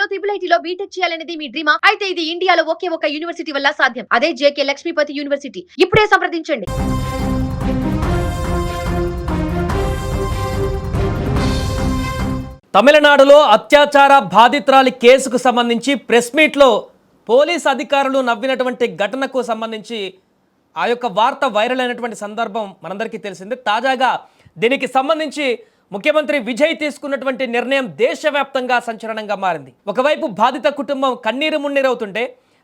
IITలో IIITలో BTech చేయాలనేది మీ డ్రీమా? అయితే ఇది ఇండియాలో ఒకే ఒక యూనివర్సిటీ వల్ల సాధ్యం. అదే జేకే లక్ష్మీపతి యూనివర్సిటీ. ఇప్పుడే సంప్రదించండి. తమిళనాడులో అత్యాచార బాధితురాలి కేసుకు సంబంధించి ప్రెస్ మీట్లో పోలీస్ అధికారులు నవ్వినటువంటి ఘటనకు సంబంధించి ఆ యొక్క వార్త వైరల్ అయినటువంటి సందర్భం మనందరికీ తెలిసిందే. తాజాగా దీనికి సంబంధించి ముఖ్యమంత్రి విజయ్ తీసుకున్నటువంటి నిర్ణయం దేశవ్యాప్తంగా సంచలనంగా మారింది. ఒకవైపు బాధిత కుటుంబం కన్నీరు మున్నీరవుతుంటే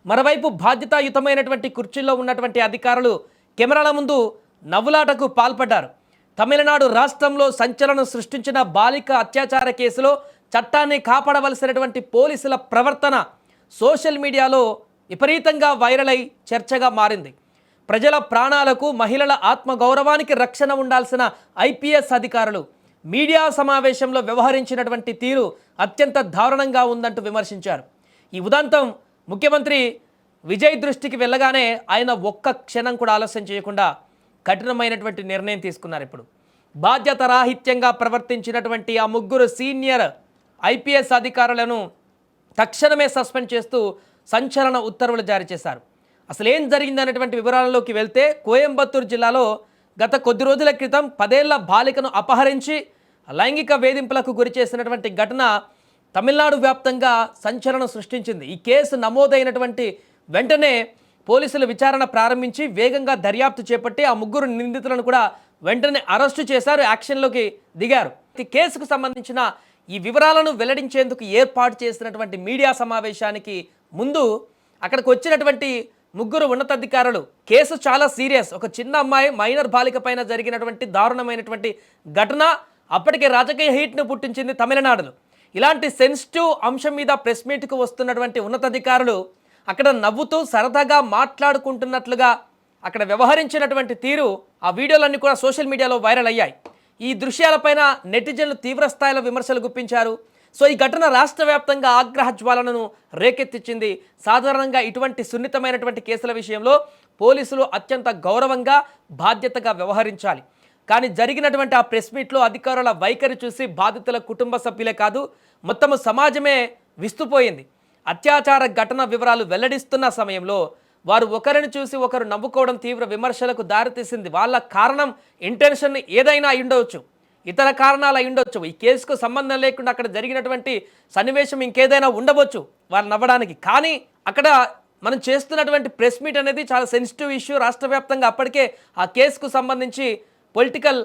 మరోవైపు బాధ్యతాయుతమైనటువంటి కుర్చీల్లో ఉన్నటువంటి అధికారులు కెమెరాల ముందు నవ్వులాటకు పాల్పడ్డారు. తమిళనాడు రాష్ట్రంలో సంచలనం సృష్టించిన బాలిక అత్యాచార కేసులో చట్టాన్ని కాపాడవలసినటువంటి పోలీసుల ప్రవర్తన సోషల్ మీడియాలో విపరీతంగా వైరల్ అయి చర్చగా మారింది. ప్రజల ప్రాణాలకు మహిళల ఆత్మగౌరవానికి రక్షణ ఉండాల్సిన ఐపీఎస్ అధికారులు మీడియా సమావేశంలో వ్యవహరించినటువంటి తీరు అత్యంత దారుణంగా ఉందంటూ విమర్శించారు. ఈ ఉదంతం ముఖ్యమంత్రి విజయ్ దృష్టికి వెళ్ళగానే ఆయన ఒక్క క్షణం కూడా ఆలస్యం చేయకుండా కఠినమైనటువంటి నిర్ణయం తీసుకున్నారు. ఇప్పుడు బాధ్యత రాహిత్యంగా ప్రవర్తించినటువంటి ఆ ముగ్గురు సీనియర్ ఐపీఎస్ అధికారులను తక్షణమే సస్పెండ్ చేస్తూ సంచలన ఉత్తర్వులు జారీ చేశారు. అసలు ఏం జరిగిందనేటువంటి వివరాలలోకి వెళ్తే కోయంబత్తూరు జిల్లాలో గత కొద్ది రోజుల క్రితం 10 ఏళ్ల బాలికను అపహరించి లైంగిక వేధింపులకు గురి చేసినటువంటి ఘటన తమిళనాడు వ్యాప్తంగా సంచలనం సృష్టించింది. ఈ కేసు నమోదైనటువంటి వెంటనే పోలీసులు విచారణ ప్రారంభించి వేగంగా దర్యాప్తు చేపట్టి ఆ ముగ్గురు నిందితులను కూడా వెంటనే అరెస్టు చేశారు, యాక్షన్లోకి దిగారు. ఈ కేసుకు సంబంధించిన ఈ వివరాలను వెల్లడించేందుకు ఏర్పాటు చేసినటువంటి మీడియా సమావేశానికి ముందు అక్కడికి వచ్చినటువంటి ముగ్గురు ఉన్నతాధికారులు కేసు చాలా సీరియస్, ఒక చిన్న అమ్మాయి మైనర్ బాలిక పైన జరిగినటువంటి దారుణమైనటువంటి ఘటన అప్పటికే రాజకీయ హీట్ను పుట్టించింది తమిళనాడులో. ఇలాంటి సెన్సిటివ్ అంశం మీద ప్రెస్ మీట్కు వస్తున్నటువంటి ఉన్నతాధికారులు అక్కడ నవ్వుతూ సరదాగా మాట్లాడుకుంటున్నట్లుగా అక్కడ వ్యవహరించినటువంటి తీరు ఆ వీడియోలన్నీ కూడా సోషల్ మీడియాలో వైరల్ అయ్యాయి. ఈ దృశ్యాలపైన నెటిజన్లు తీవ్ర స్థాయిలో విమర్శలు గుప్పించారు. సో ఈ ఘటన రాష్ట్ర వ్యాప్తంగా ఆగ్రహ జ్వాలలను రేకెత్తించింది. సాధారణంగా ఇటువంటి సున్నితమైనటువంటి కేసుల విషయంలో పోలీసులు అత్యంత గౌరవంగా బాధ్యతగా వ్యవహరించాలి. కానీ జరిగినటువంటి ఆ ప్రెస్ మీట్లో అధికారుల వైఖరి చూసి బాధితుల కుటుంబ సభ్యులే కాదు మొత్తము సమాజమే విస్తుపోయింది. అత్యాచార ఘటన వివరాలు వెల్లడిస్తున్న సమయంలో వారు ఒకరిని చూసి ఒకరు నవ్వుకోవడం తీవ్ర విమర్శలకు దారితీసింది. వాళ్ళ కారణం ఇంటెన్షన్ ఏదైనా అయి ఉండవచ్చు, ఇతర కారణాలు అయి ఉండొచ్చు, ఈ కేసుకు సంబంధం లేకుండా అక్కడ జరిగినటువంటి సన్నివేశం ఇంకేదైనా ఉండవచ్చు వారు నవ్వడానికి. కానీ అక్కడ మనం చేస్తున్నటువంటి ప్రెస్ మీట్ అనేది చాలా సెన్సిటివ్ ఇష్యూ. రాష్ట్ర వ్యాప్తంగా అప్పటికే ఆ కేసుకు సంబంధించి పొలిటికల్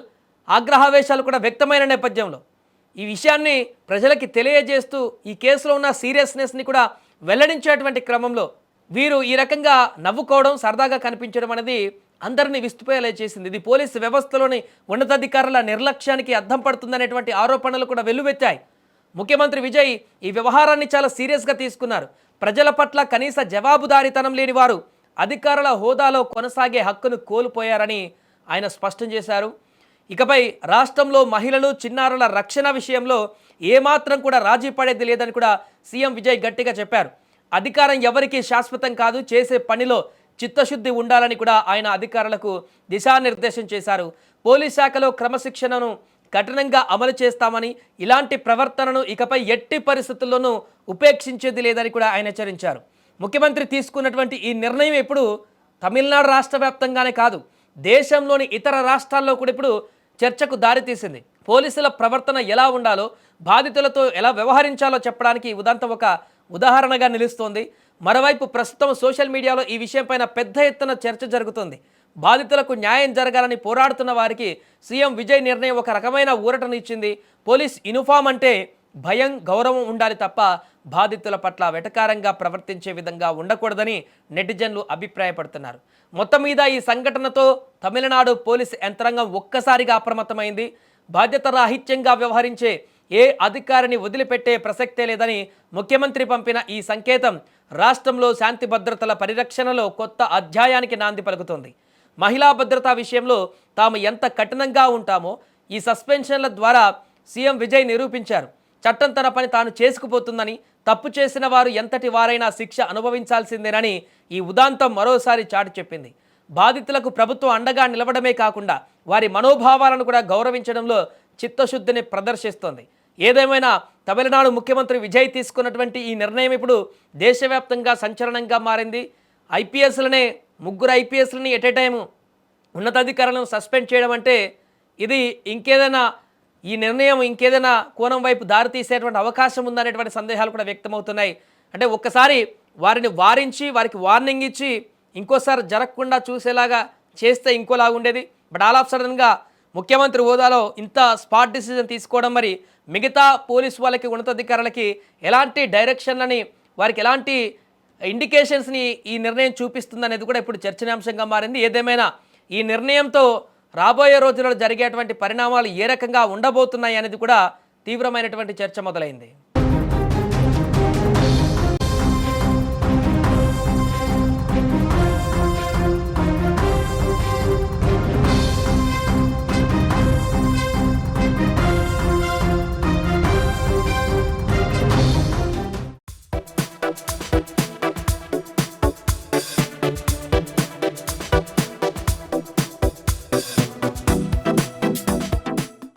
ఆగ్రహావేశాలు కూడా వ్యక్తమైన నేపథ్యంలో ఈ విషయాన్ని ప్రజలకి తెలియజేస్తూ ఈ కేసులో ఉన్న సీరియస్నెస్ని కూడా వెల్లడించేటువంటి క్రమంలో వీరు ఈ రకంగా నవ్వుకోవడం, సరదాగా కనిపించడం అనేది అందరినీ విస్తుపోయేలా చేసింది. ఇది పోలీసు వ్యవస్థలోని ఉన్నతాధికారుల నిర్లక్ష్యానికి అద్దం పడుతుందనేటువంటి ఆరోపణలు కూడా వెల్లువెత్తాయి. ముఖ్యమంత్రి విజయ్ ఈ వ్యవహారాన్ని చాలా సీరియస్గా తీసుకున్నారు. ప్రజల పట్ల కనీస జవాబుదారీతనం లేని వారు అధికారుల హోదాలో కొనసాగే హక్కును కోల్పోయారని ఆయన స్పష్టం చేశారు. ఇకపై రాష్ట్రంలో మహిళలు, చిన్నారుల రక్షణ విషయంలో ఏమాత్రం కూడా రాజీ పడేది లేదని కూడా సీఎం విజయ్ గట్టిగా చెప్పారు. అధికారం ఎవరికీ శాశ్వతం కాదు, చేసే పనిలో చిత్తశుద్ధి ఉండాలని కూడా ఆయన అధికారులకు దిశానిర్దేశం చేశారు. పోలీస్ శాఖలో క్రమశిక్షణను కఠినంగా అమలు చేస్తామని, ఇలాంటి ప్రవర్తనను ఇకపై ఎట్టి పరిస్థితుల్లోనూ ఉపేక్షించేది లేదని కూడా ఆయన హెచ్చరించారు. ముఖ్యమంత్రి తీసుకున్నటువంటి ఈ నిర్ణయం ఇప్పుడు తమిళనాడు రాష్ట్ర వ్యాప్తంగానే కాదు, దేశంలోని ఇతర రాష్ట్రాల్లో కూడా ఇప్పుడు చర్చకు దారితీసింది. పోలీసుల ప్రవర్తన ఎలా ఉండాలో, బాధితులతో ఎలా వ్యవహరించాలో చెప్పడానికి ఈ ఉదంతం ఒక ఉదాహరణగా నిలుస్తోంది. మరోవైపు ప్రస్తుతం సోషల్ మీడియాలో ఈ విషయంపైన పెద్ద ఎత్తున చర్చ జరుగుతోంది. బాధితులకు న్యాయం జరగాలని పోరాడుతున్న వారికి సీఎం విజయ్ నిర్ణయం ఒక రకమైన ఊరటను ఇచ్చింది. పోలీస్ యూనిఫామ్ అంటే భయం, గౌరవం ఉండాలి తప్ప బాధితుల పట్ల వెటకారంగా ప్రవర్తించే విధంగా ఉండకూడదని నెటిజన్లు అభిప్రాయపడుతున్నారు. మొత్తం మీద ఈ సంఘటనతో తమిళనాడు పోలీసు యంత్రాంగం ఒక్కసారిగా అప్రమత్తమైంది. బాధ్యత రాహిత్యంగా వ్యవహరించే ఏ అధికారిని వదిలిపెట్టే ప్రసక్తే లేదని ముఖ్యమంత్రి పంపిన ఈ సంకేతం రాష్ట్రంలో శాంతి భద్రతల పరిరక్షణలో కొత్త అధ్యాయానికి నాంది పలుకుతుంది. మహిళా భద్రతా విషయంలో తాము ఎంత కఠినంగా ఉంటామో ఈ సస్పెన్షన్ల ద్వారా సీఎం విజయ్ నిరూపించారు. చట్టం తన పని తాను చేసుకుపోతుందని, తప్పు చేసిన వారు ఎంతటి వారైనా శిక్ష అనుభవించాల్సిందేనని ఈ ఉదాంతం మరోసారి చాటి చెప్పింది. బాధితులకు ప్రభుత్వం అండగా నిలవడమే కాకుండా వారి మనోభావాలను కూడా గౌరవించడంలో చిత్తశుద్ధిని ప్రదర్శిస్తోంది. ఏదేమైనా తమిళనాడు ముఖ్యమంత్రి విజయ్ తీసుకున్నటువంటి ఈ నిర్ణయం ఇప్పుడు దేశవ్యాప్తంగా సంచలనంగా మారింది. ఐపీఎస్లనే ముగ్గురు ఐపీఎస్లని ఎట్ ఏ టైము ఉన్నతాధికారులను సస్పెండ్ చేయడం అంటే ఇది ఇంకేదైనా ఈ నిర్ణయం ఇంకేదైనా కోణం వైపు దారితీసేటువంటి అవకాశం ఉందనేటువంటి సందేహాలు కూడా వ్యక్తమవుతున్నాయి. అంటే ఒక్కసారి వారిని వారించి వారికి వార్నింగ్ ఇచ్చి ఇంకోసారి జరగకుండా చూసేలాగా చేస్తే ఇంకోలాగా ఉండేది. బట్ ఆల్ ఆఫ్ సడన్గా ముఖ్యమంత్రి హోదాలో ఇంత స్పాట్ డిసిజన్ తీసుకోవడం మరి మిగతా పోలీసు వాళ్ళకి ఉన్నతాధికారులకి ఎలాంటి డైరెక్షన్లని వారికి ఎలాంటి ఇండికేషన్స్ని ఈ నిర్ణయం చూపిస్తుంది అనేది కూడా ఇప్పుడు చర్చనీయాంశంగా మారింది. ఏదేమైనా ఈ నిర్ణయంతో రాబోయే రోజుల్లో జరిగేటువంటి పరిణామాలు ఏ రకంగా ఉండబోతున్నాయి అనేది కూడా తీవ్రమైనటువంటి చర్చ మొదలైంది.